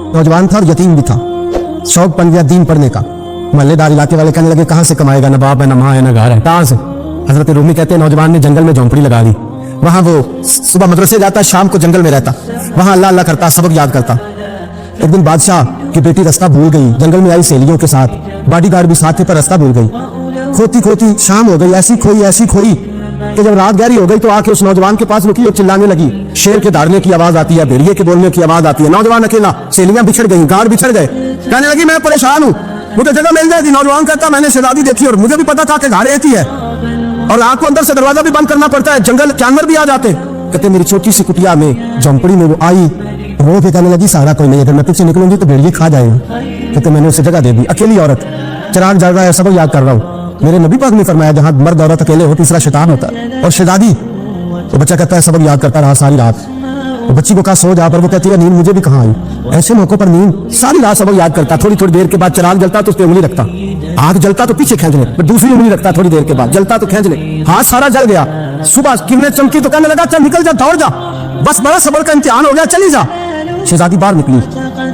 नौजवान था और यतीम भी था, शौक बन गया दीन पढ़ने का। महल्लेदार इलाके वाले कहने लगे कहाँ से कमाएगा, ना बाप है ना माँ है ना घर है, कहाँ से। हजरत रूमी कहते हैं नौजवान ने जंगल में झोंपड़ी लगा दी, वहां वो सुबह मदरसे जाता, शाम को जंगल में रहता, वहां अल्लाह अल्लाह करता, सबक याद करता। एक दिन बादशाह की बेटी रास्ता भूल गई, जंगल में आई सहेलियों के साथ, बॉडीगार्ड भी साथ थे पर रास्ता भूल गई। खोती खोती शाम हो गई, ऐसी खोई कि जब रात गहरी हो गई तो आके उस नौजवान के पास रुकी और चिल्लाने लगी। शेर के दहाड़ने की आवाज आती है, भेड़िए के बोलने की आवाज आती है। नौजवान अकेला, सहेलियां बिछड़ गई, गार्ड बिछड़ गए। कहने लगी मैं परेशान हूँ, मुझे जगह मिल जाएगी। नौजवान कहता मैंने शहजादी देखी और मुझे भी पता था कि घर रहती है और रात को अंदर से दरवाजा भी बंद करना पड़ता है, जंगल जानवर भी आ जाते। कहते मेरी छोटी सी कुटिया में झोंपड़ी में वो आई, रो के कहने लगी सहारा कोई नहीं, अगर मैं पीछे निकलूंगी तो भेड़िए खा जाएंगे। कहते मैंने उसे जगह दे दी। अकेली औरत, चिराग जल रहा है, सबक याद कर रहा हूँ। मेरे नबी पाक ने फरमाया जहां मर्द औरत अकेले हो तीसरा शैतान होता है। और शहजादी, तो बच्चा कहता है सबक याद करता रहा सारी रात। तो बच्ची को कहा सो जा, पर वो कहती है नींद मुझे भी कहाँ आई। ऐसे मौकों पर नींद, सारी रात सबक याद करता। थोड़ी थोड़ी देर के बाद चिराग जलता तो उस पर उंगली रखता, आग जलता तो पीछे खींच ले, फिर दूसरी उंगली रखता, थोड़ी देर के बाद जलता तो खींच ले, हाथ सारा जल गया। सुबह किरणें चमकी तो कहने लगा चल निकल जा, दौड़ जा, बस बड़ा सबर का इम्तिहान हो गया, चली जा। शहजादी बाहर निकली,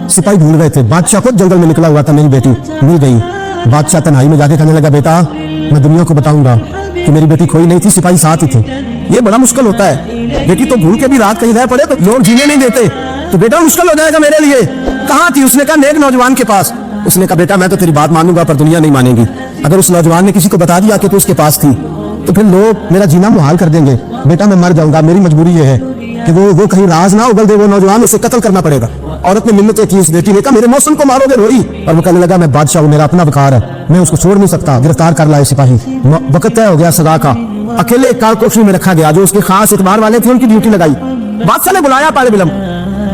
सिपाही ढूंढ गए थे, बादशाह खुद जंगल में निकला हुआ था, मेरी बेटी मिल गई। बादशाह तन्हाई में जाके कहने लगा बेटा मैं दुनिया को बताऊंगा कि मेरी बेटी खोई नहीं थी, सिपाही साथ ही थे। ये बड़ा मुश्किल होता है, बेटी तो भूल के भी रात कहीं रह पड़े तो लोग जीने नहीं देते, तो बेटा मुश्किल हो जाएगा मेरे लिए। कहाँ थी? उसने कहा नेक नौजवान के पास। उसने कहा बेटा मैं तो तेरी बात मानूंगा पर दुनिया नहीं मानेगी। अगर उस नौजवान ने किसी को बता दिया कि तू उसके पास थी तो फिर लोग मेरा जीना मुहाल कर देंगे। बेटा मैं मर जाऊंगा, मेरी मजबूरी ये है कि वो कहीं राज ना उगल दे, वो नौजवान, उसे कत्ल करना पड़ेगा। औरत ने मिन्नतें की, उस बेटी ने कहा मेरे मौसम को मारोगे, रोई। और वो कहने लगा मैं बादशाह हूँ, मेरा अपना वकार है, मैं उसको छोड़ नहीं सकता। गिरफ्तार कर लाए सिपाही। वक्त तय हो गया सजा का। अकेले एक कारकोठरी में रखा गया, जो उसके खास इतबार वाले थे उनकी ड्यूटी लगाई। बादशाह ने बुलाया, पाले बिलम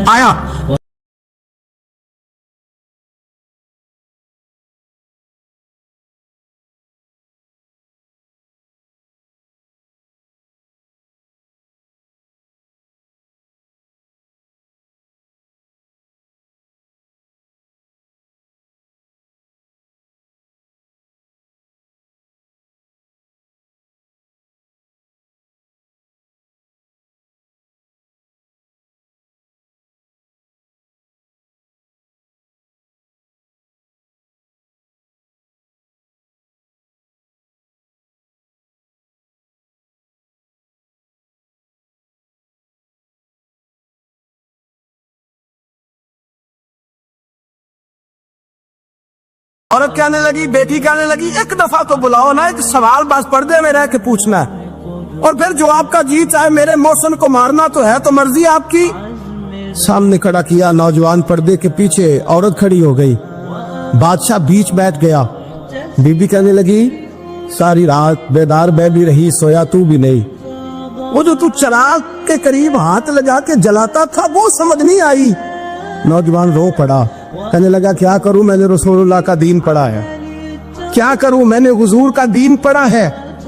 आया। औरत कहने लगी, बेटी कहने लगी एक दफा तो बुलाओ ना, एक सवाल बस पर्दे में रह के पूछना है और फिर जो आपका जी चाहे। मेरे मौसम को मारना तो है, तो मर्जी आपकी। सामने खड़ा किया नौजवान, पर्दे के पीछे औरत खड़ी हो गई। बादशाह बीच बैठ गया। बीबी कहने लगी सारी रात बेदार मैं भी रही, सोया तू भी नहीं। वो जो तू चिराग के करीब हाथ लगा के जलाता था वो समझ नहीं आई। नौजवान रो पड़ा, कहने लगा क्या करूं, मैंने रसूलुल्लाह का दीन पढ़ा है, क्या करूं, मैंने हुजूर का दीन पढ़ा है।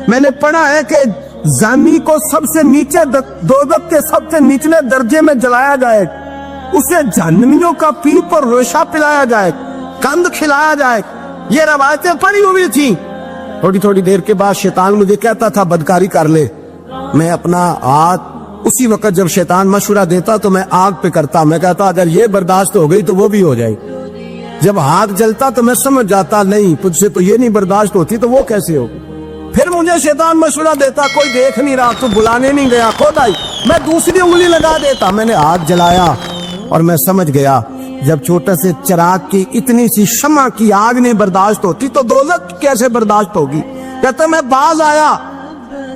मैंने पढ़ा है कि जानी को सबसे नीचे दोज़ख के सबसे निचले दर्जे में जलाया जाए, उसे जहन्नमियों का पीप और रेशा पिलाया जाए, कंद खिलाया जाए। ये रवायतें पड़ी हुई थी। थोड़ी थोड़ी देर के बाद शैतान मुझे कहता था बदकारी कर ले। मैं अपना हाथ उसी वक्त जब शैतान मशवरा देता तो मैं आग पे करता। मैं कहता अगर ये बर्दाश्त हो गई तो वो भी हो जाएगी। जब हाथ जलता तो मैं समझ जाता नहीं तुझसे तो ये नहीं बर्दाश्त होती तो वो कैसे होगी। फिर मुझे शैतान मशवरा देता कोई देख नहीं रहा, तो बुलाने नहीं गया, खुद आई, मैं दूसरी उंगली लगा देता। मैंने हाथ जलाया और मैं समझ गया जब छोटे से चिराग की इतनी सी शमा की आग नहीं बर्दाश्त होती तो दोज़ख कैसे बर्दाश्त होगी। कहता मैं बाज आया।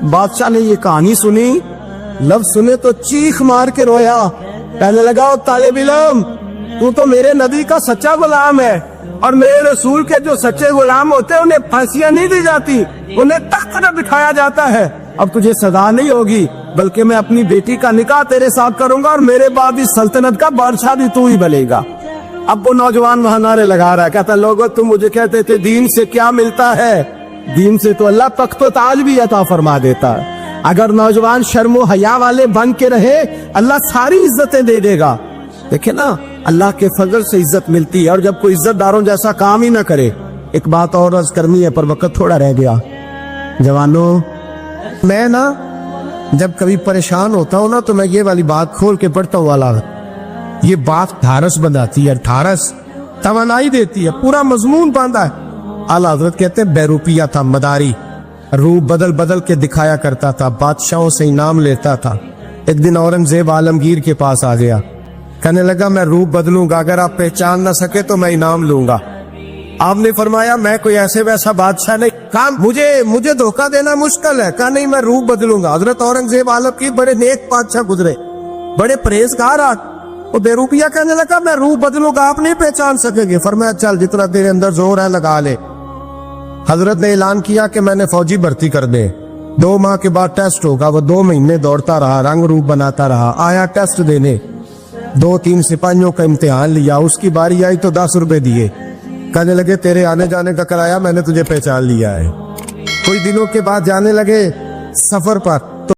बादशाह ने ये कहानी सुनी, लफ्ज सुने तो चीख मार के रोया। कहने लगा तालिब इल्म तू तो मेरे नबी का सच्चा गुलाम है और मेरे रसूल के जो सच्चे गुलाम होते हैं उन्हें फांसियां नहीं दी जाती, उन्हें तख्त पर बिठाया जाता है। अब तुझे सजा नहीं होगी बल्कि मैं अपनी बेटी का निकाह तेरे साथ करूंगा और मेरे बाद इस सल्तनत का बादशाह भी तू ही बनेगा। अब वो नौजवान वहां नारे लगा रहा है, कहता लोगों तुम मुझे कहते थे दीन से क्या मिलता है, दीन से तो अल्लाह तख्त व ताज भी अता फरमा देता है। अगर नौजवान शर्मो हया वाले बन के रहे अल्लाह सारी इज्जतें दे देगा। देखे ना अल्लाह के फजल से इज्जत मिलती है और जब कोई इज्जतदारों जैसा काम ही ना करे। एक बात और अर्ज करनी है पर वक्त थोड़ा रह गया। जवानों मैं ना जब कभी परेशान होता हूँ ना तो मैं ये वाली बात खोल के पढ़ता हूँ वाला یہ بات ڈھارس بناتی ہے، ڈھارس توانائی دیتی ہے، پورا مضمون باندھا ہے۔ اعلیٰ حضرت کہتے ہیں بیروپیہ تھا، مداری، روح بدل بدل کے دکھایا کرتا تھا، بادشاہوں سے انعام لیتا تھا۔ ایک دن اورنگزیب عالمگیر کے پاس آ گیا، کہنے لگا میں روح بدلوں گا، اگر آپ پہچان نہ سکے تو میں انعام لوں گا۔ آپ نے فرمایا میں کوئی ایسے ویسا بادشاہ نہیں، کام مجھے دھوکہ دینا مشکل ہے۔ کہا نہیں میں روح بدلوں گا۔ حضرت اورنگزیب عالمگیر بڑے نیک بادشاہ گزرے، بڑے پرہیزگار آدمی، وہ بیروپیہ کہنے لگا میں روح بدلوں گا، آپ نہیں پہچان سکیں گے۔ فرمایا چل جتنا تیرے اندر زور ہے لگا لے۔ حضرت نے اعلان کیا کہ میں نے فوجی بھرتی کر دے، 2 ماہ کے بعد ٹیسٹ ہوگا۔ وہ 2 مہینے دوڑتا رہا، رنگ روپ بناتا رہا، آیا ٹیسٹ دینے، 2-3 سپاہیوں کا امتحان لیا، اس کی باری آئی تو 10 روپے دیے، کہنے لگے تیرے آنے جانے کا کرایہ میں نے تجھے پہچان لیا ہے۔ کچھ دنوں کے بعد جانے لگے سفر پر،